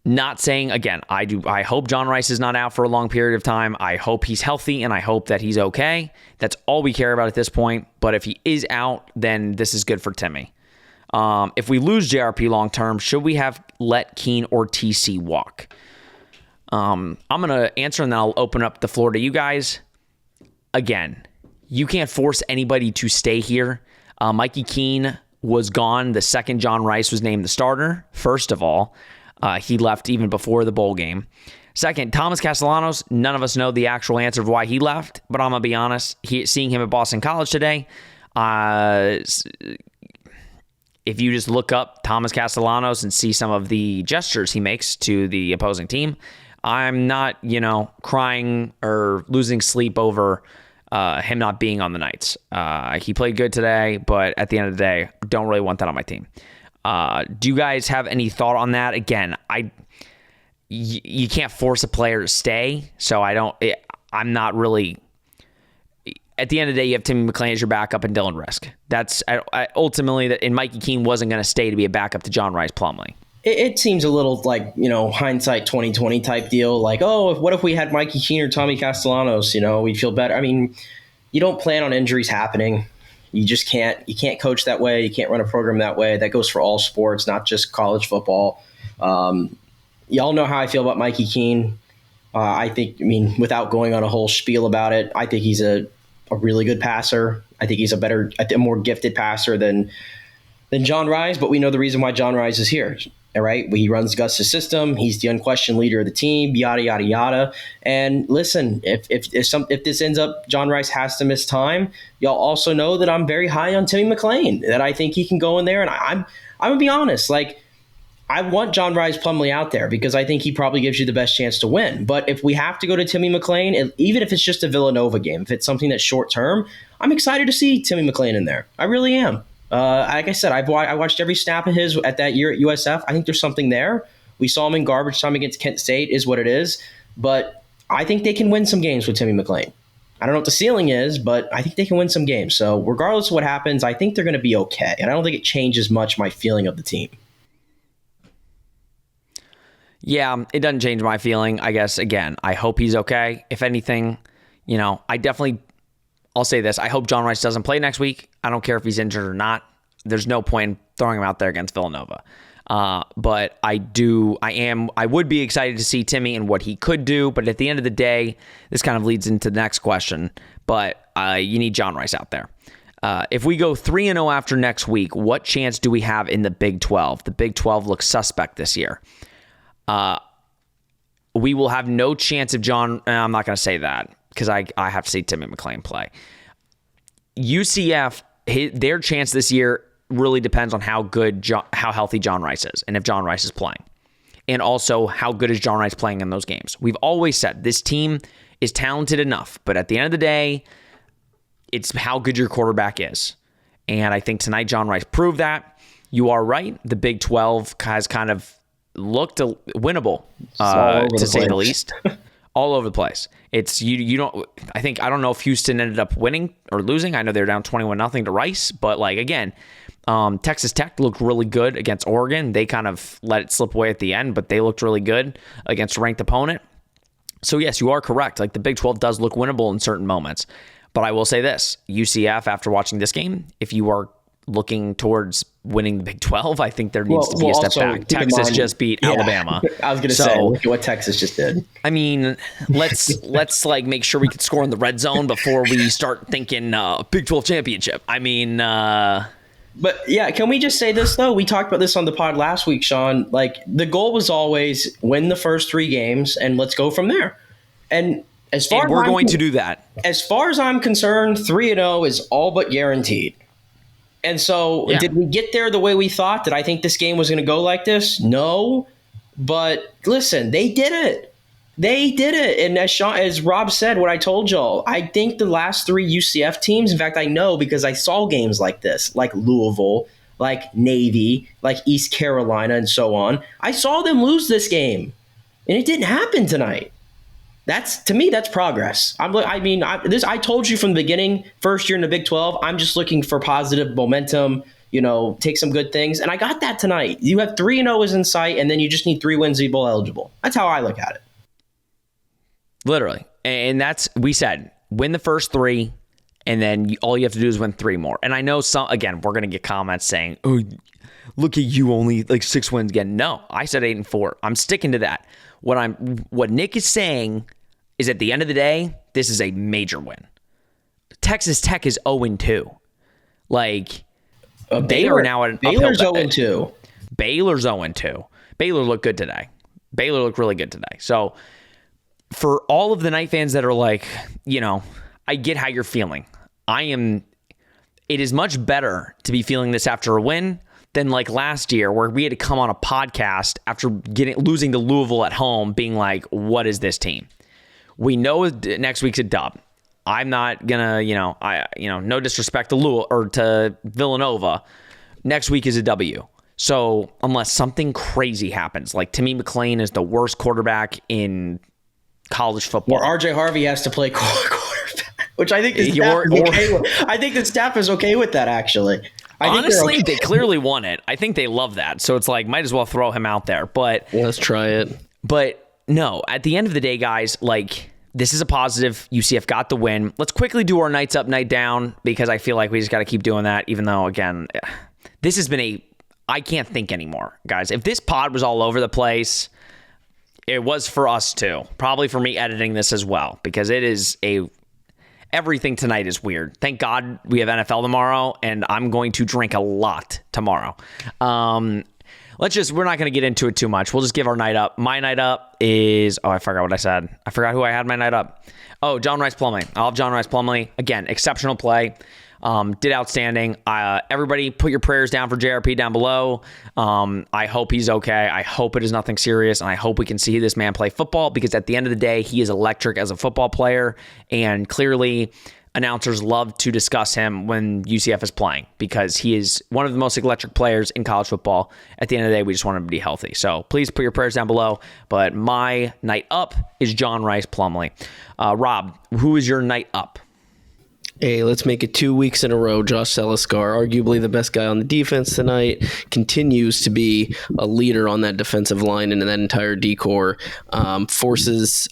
Speaker 1: not saying, again, I hope John Rice is not out for a long period of time. I hope he's healthy, and I hope that he's okay. That's all we care about at this point. But if he is out, then this is good for Timmy. If we lose JRP long term, should we have let Keene or TC walk? I'm going to answer, and then I'll open up the floor to you guys. Again, you can't force anybody to stay here. Mikey Keene was gone the second John Rice was named the starter. First of all, he left even before the bowl game. Second, Thomas Castellanos, none of us know the actual answer of why he left, but I'm going to be honest, seeing him at Boston College today, if you just look up Thomas Castellanos and see some of the gestures he makes to the opposing team, I'm not, crying or losing sleep over him not being on the Knights. He played good today, but at the end of the day, don't really want that on my team. Do you guys have any thought on that? Again, you can't force a player to stay, so I'm not really. At the end of the day, you have Timmy McClain as your backup and Dylan Risk. That's ultimately that. And Mikey Keene wasn't going to stay to be a backup to John Rice Plumlee.
Speaker 2: It seems a little like, hindsight 2020 type deal. Like, oh, what if we had Mikey Keene or Tommy Castellanos? We'd feel better. I mean, you don't plan on injuries happening. You just can't. You can't coach that way. You can't run a program that way. That goes for all sports, not just college football. Y'all know how I feel about Mikey Keene. Without going on a whole spiel about it, I think he's a really good passer. I think he's a more gifted passer than John Rice, but we know the reason why John Rice is here. All right. He runs Gus's system. He's the unquestioned leader of the team, yada, yada, yada. And listen, if this ends up John Rice has to miss time, y'all also know that I'm very high on Timmy McClain, that I think he can go in there. And I'm going to be honest, like, I want John Rice Plumlee out there because I think he probably gives you the best chance to win. But if we have to go to Timmy McClain, even if it's just a Villanova game, if it's something that's short term, I'm excited to see Timmy McClain in there. I really am. Like I said, I watched every snap of his at that year at USF. I think there's something there. We saw him in garbage time against Kent State, is what it is. But I think they can win some games with Timmy McClain. I don't know what the ceiling is, but I think they can win some games. So regardless of what happens, I think they're going to be okay. And I don't think it changes much my feeling of the team.
Speaker 1: Yeah, it doesn't change my feeling. I guess, again, I hope he's okay. If anything, I'll say this. I hope John Rice doesn't play next week. I don't care if he's injured or not. There's no point in throwing him out there against Villanova. But I would be excited to see Timmy and what he could do. But at the end of the day, this kind of leads into the next question. But you need John Rice out there. If we go 3-0 after next week, what chance do we have in the Big 12? The Big 12 looks suspect this year. We will have no chance of John. I'm not going to say that because I have to see Timmy McClain play. UCF, their chance this year really depends on how healthy John Rice is and if John Rice is playing. And also, how good is John Rice playing in those games? We've always said this team is talented enough, but at the end of the day, it's how good your quarterback is. And I think tonight John Rice proved that. You are right. The Big 12 has kind of looked winnable, to say the least. All over the place. It's you don't. I don't know if Houston ended up winning or losing. I know they're down 21-0 to Rice, but again, Texas Tech looked really good against Oregon. They kind of let it slip away at the end, but they looked really good against a ranked opponent. So yes, you are correct. The Big 12 does look winnable in certain moments. But I will say this: UCF, after watching this game, if you are looking towards winning the Big 12, I think there needs to be a step back. Texas just beat Alabama.
Speaker 2: I was going to say, look at what Texas just did.
Speaker 1: I mean, let's make sure we can score in the red zone before we start thinking Big 12 championship. I mean,
Speaker 2: but yeah, can we just say this though? We talked about this on the pod last week, Sean. The goal was always win the first 3 games and let's go from there. And we're going to do that. As far as I'm concerned, 3-0 is all but guaranteed. And so Did we get there the way we thought? Did I think this game was going to go like this? No. But listen, they did it. They did it. And as Rob said, what I told y'all, I think the last 3 UCF teams, in fact, I know because I saw games like this, like Louisville, like Navy, like East Carolina, and so on. I saw them lose this game. And it didn't happen tonight. To me, that's progress. I told you from the beginning, first year in the Big 12, I'm just looking for positive momentum, take some good things. And I got that tonight. You have 3-0 is in sight, and then you just need 3 wins to be bowl eligible. That's how I look at it.
Speaker 1: Literally. And we said, win the first 3, and then all you have to do is win 3 more. And I know again, we're going to get comments saying, oh, look at you, only 6 wins again. No, I said 8-4. I'm sticking to that. What Nick is saying is at the end of the day, this is a major win. Texas Tech is 0-2. They are now at
Speaker 2: Baylor's 0-2.
Speaker 1: Baylor's 0-2. Baylor looked good today. Baylor looked really good today. So for all of the Knight fans that are I get how you're feeling. It is much better to be feeling this after a win than last year where we had to come on a podcast after losing to Louisville at home being what is this team? We know next week's a dub. I'm not gonna, no disrespect to Louisville or to Villanova. Next week is a W. So unless something crazy happens, Timmy McClain is the worst quarterback in college football,
Speaker 2: or RJ Harvey has to play quarterback, which I think the staff is okay with. I think the staff is okay with that actually.
Speaker 1: Honestly, they clearly won it. I think they love that. So it's like, might as well throw him out there. But
Speaker 3: let's try it.
Speaker 1: But no, at the end of the day, guys, like, this is a positive. UCF got the win. Let's quickly do our nights up, night down, because I feel like we just got to keep doing that, even though, again, this has been I can't think anymore, guys. If this pod was all over the place, it was for us too. Probably for me editing this as well, because it is everything tonight is weird. Thank God we have NFL tomorrow, and I'm going to drink a lot tomorrow. We're not going to get into it too much. We'll just give our night up. My night up is, I forgot what I said. I forgot who I had my night up. Oh, John Rice Plumlee. I'll have John Rice Plumlee. Again, exceptional play. Did outstanding. Everybody put your prayers down for JRP down below. I hope he's okay. I hope it is nothing serious, and I hope we can see this man play football, because at the end of the day, he is electric as a football player, and clearly announcers love to discuss him when UCF is playing, because he is one of the most electric players in college football. At the end of the day, we just want him to be healthy. So please put your prayers down below. But my night up is John Rice Plumlee. Rob, who is your night up?
Speaker 3: Hey, let's make it 2 weeks in a row. Josh Seliskar, arguably the best guy on the defense tonight, continues to be a leader on that defensive line and in that entire D-core. Forces...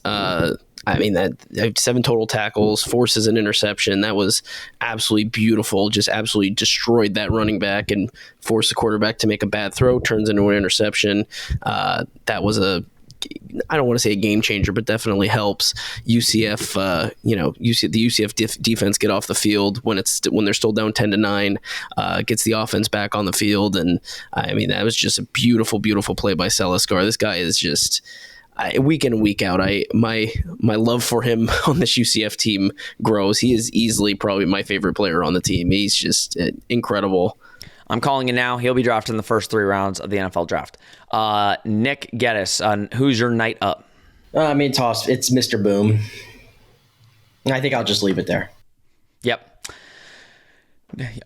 Speaker 3: that 7 total tackles, forces an interception. That was absolutely beautiful. Just absolutely destroyed that running back and forced the quarterback to make a bad throw, turns into an interception. That was I don't want to say a game changer, but definitely helps UCF. The UCF defense get off the field when they're still down 10-9. Gets the offense back on the field, and that was just a beautiful, beautiful play by Seliskar. This guy is just. Week in and week out, my love for him on this UCF team grows. He is easily probably my favorite player on the team. He's just incredible.
Speaker 1: I'm calling it now. He'll be drafted in the first 3 rounds of the NFL draft. Nick Geddes, who's your night up?
Speaker 2: Toss. It's Mr. Boom. I think I'll just leave it there.
Speaker 1: Yep.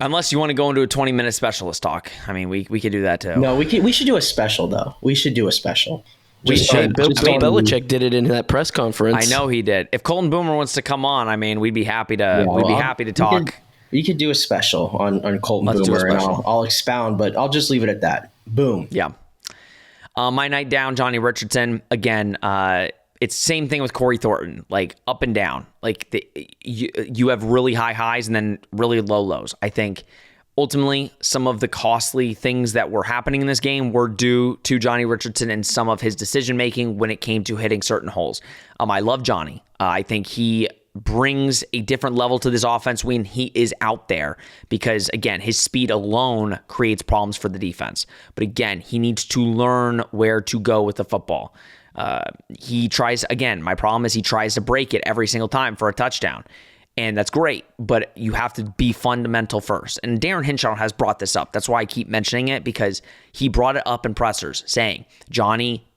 Speaker 1: Unless you want to go into a 20-minute specialist talk. We could do that too.
Speaker 2: No, we should do a special, though. We should do a special.
Speaker 3: Bill Belichick did it in that press conference.
Speaker 1: I know he did. If Colton Boomer wants to come on, we'd be happy to. Happy to talk.
Speaker 2: We could do a special on Colton Boomer, and I'll expound, but I'll just leave it at that. Boom.
Speaker 1: Yeah. My night down, Johnny Richardson. Again, it's same thing with Corey Thornton. Like up and down. Like you have really high highs and then really low lows. I think. Ultimately, some of the costly things that were happening in this game were due to Johnny Richardson and some of his decision-making when it came to hitting certain holes. I love Johnny. I think he brings a different level to this offense when he is out there because, again, his speed alone creates problems for the defense. But again, he needs to learn where to go with the football. He tries, again, my problem is he tries to break it every single time for a touchdown. And that's great, but you have to be fundamental first. And Darren Hinshaw has brought this up. That's why I keep mentioning it, because he brought it up in pressers saying, Johnny,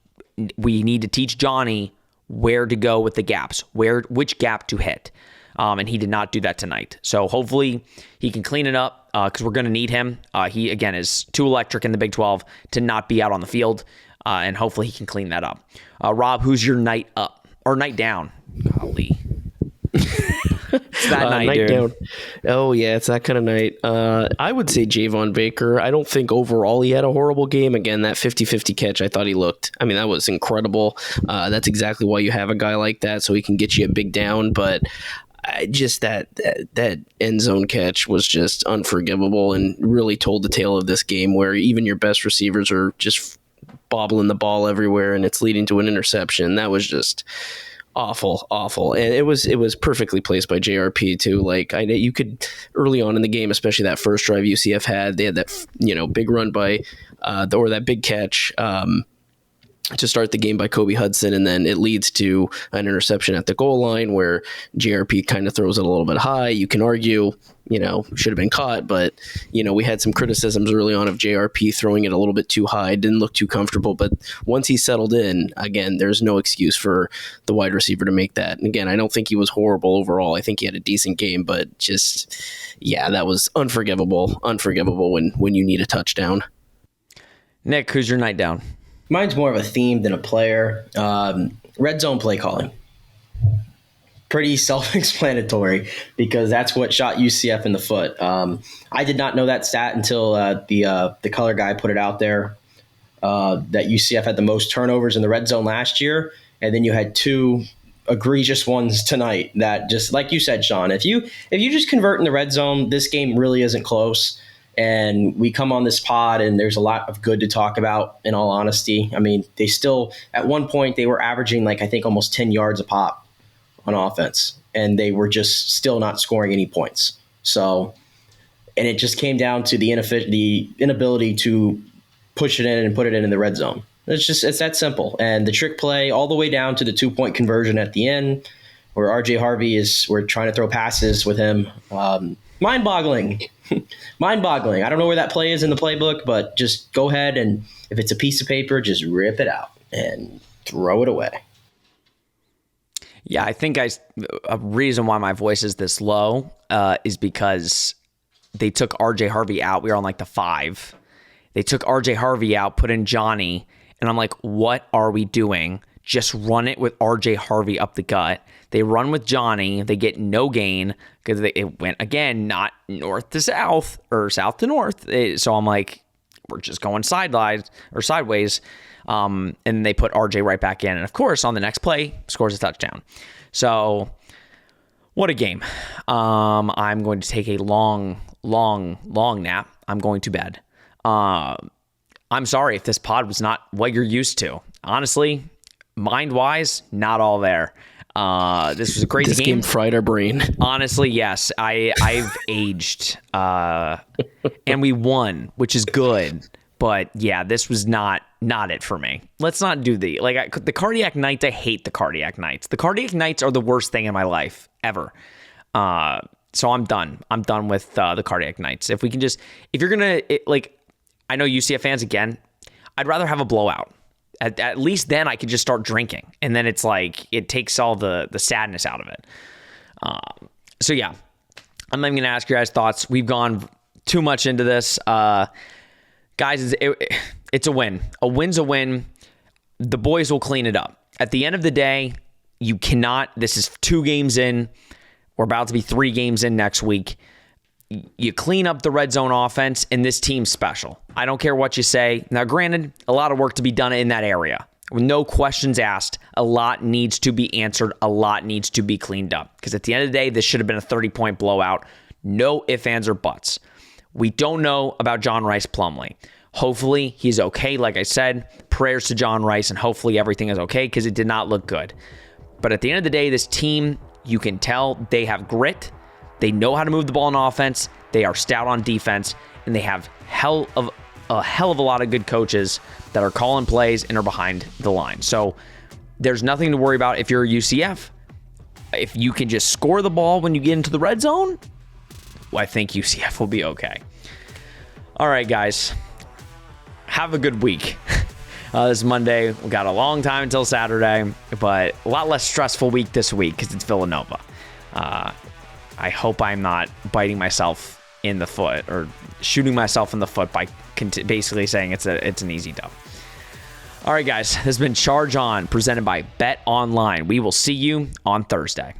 Speaker 1: we need to teach Johnny where to go with the gaps, which gap to hit. And he did not do that tonight. So hopefully he can clean it up because we're going to need him. He, again, is too electric in the Big 12 to not be out on the field. And hopefully he can clean that up. Rob, who's your night up or night down? Golly. It's that night, dude.
Speaker 3: Down. Oh, yeah, it's that kind of night. I would say Javon Baker. I don't think overall he had a horrible game. Again, that 50-50 catch, I thought he looked. That was incredible. That's exactly why you have a guy like that, so he can get you a big down. But just that end zone catch was just unforgivable and really told the tale of this game where even your best receivers are just bobbling the ball everywhere and it's leading to an interception. That was just... awful, and it was perfectly placed by JRP too. Like you could early on in the game, especially that first drive UCF had, they had that big run by or that big catch to start the game by Kobe Hudson, and then it leads to an interception at the goal line where JRP kind of throws it a little bit high. You can argue, should have been caught, but, we had some criticisms early on of JRP throwing it a little bit too high, didn't look too comfortable, but once he settled in, again, there's no excuse for the wide receiver to make that. And again, I don't think he was horrible overall. I think he had a decent game, but just, that was unforgivable when you need a touchdown.
Speaker 1: Nick, who's your night down?
Speaker 2: Mine's more of a theme than a player. Red zone play calling. pretty self-explanatory because that's what shot UCF in the foot. I did not know that stat until the color guy put it out there, that UCF had the most turnovers in the red zone last year, and then you had two egregious ones tonight that, just like you said, Sean, if you just convert in the red zone, this game really isn't close. And we come on this pod and there's a lot of good to talk about, in all honesty. I mean, they still, at one point, they were averaging I think almost 10 yards a pop on offense, and they were just still not scoring any points. So, and it just came down to the inability to push it in and put it in the red zone. It's that simple. And the trick play all the way down to the 2-point conversion at the end, where RJ Harvey we're trying to throw passes with him. Mind-boggling. Mind-boggling. I don't know where that play is in the playbook, but just go ahead and if it's a piece of paper, just rip it out and throw it away.
Speaker 1: Yeah, I think a reason why my voice is this low is because they took RJ Harvey out. We were on the 5. They took RJ Harvey out, put in Johnny, and I'm like, what are we doing? Just run it with RJ Harvey up the gut. They run with Johnny. They get no gain because it went, again, not north to south or south to north. So I'm like, we're just going sideways. And they put RJ right back in. And of course, on the next play, scores a touchdown. So what a game. I'm going to take a long nap. I'm going to bed. I'm sorry if this pod was not what you're used to. Honestly, mind-wise, not all there. This was a great
Speaker 3: game. This game fried our brain.
Speaker 1: Honestly, yes. I've aged. And we won, which is good. But yeah, this was not it for me. Let's not do the cardiac nights. I hate the cardiac nights. The cardiac nights are the worst thing in my life ever. So I'm done. I'm done with the cardiac nights. If you're gonna I know UCF fans again. I'd rather have a blowout. At least then I could just start drinking, and then it's it takes all the sadness out of it. So yeah, I'm not even gonna ask your guys' thoughts. We've gone too much into this. Guys, it's a win. A win's a win. The boys will clean it up. At the end of the day, you cannot. This is 2 games in. We're about to be 3 games in next week. You clean up the red zone offense, and this team's special. I don't care what you say. Now, granted, a lot of work to be done in that area. With no questions asked, a lot needs to be answered. A lot needs to be cleaned up. Because at the end of the day, this should have been a 30-point blowout. No ifs, ands, or buts. We don't know about John Rice Plumlee. Hopefully, he's okay. Like I said, prayers to John Rice, and hopefully everything is okay because it did not look good. But at the end of the day, this team, you can tell they have grit. They know how to move the ball in offense. They are stout on defense, and they have a hell of a lot of good coaches that are calling plays and are behind the line. So there's nothing to worry about if you're a UCF. If you can just score the ball when you get into the red zone, well, I think UCF will be okay. All right, guys. Have a good week. This Monday. We got a long time until Saturday, but a lot less stressful week this week because it's Villanova. I hope I'm not biting myself in the foot or shooting myself in the foot by basically saying it's an easy dub. All right, guys. This has been Charge On, presented by Bet Online. We will see you on Thursday.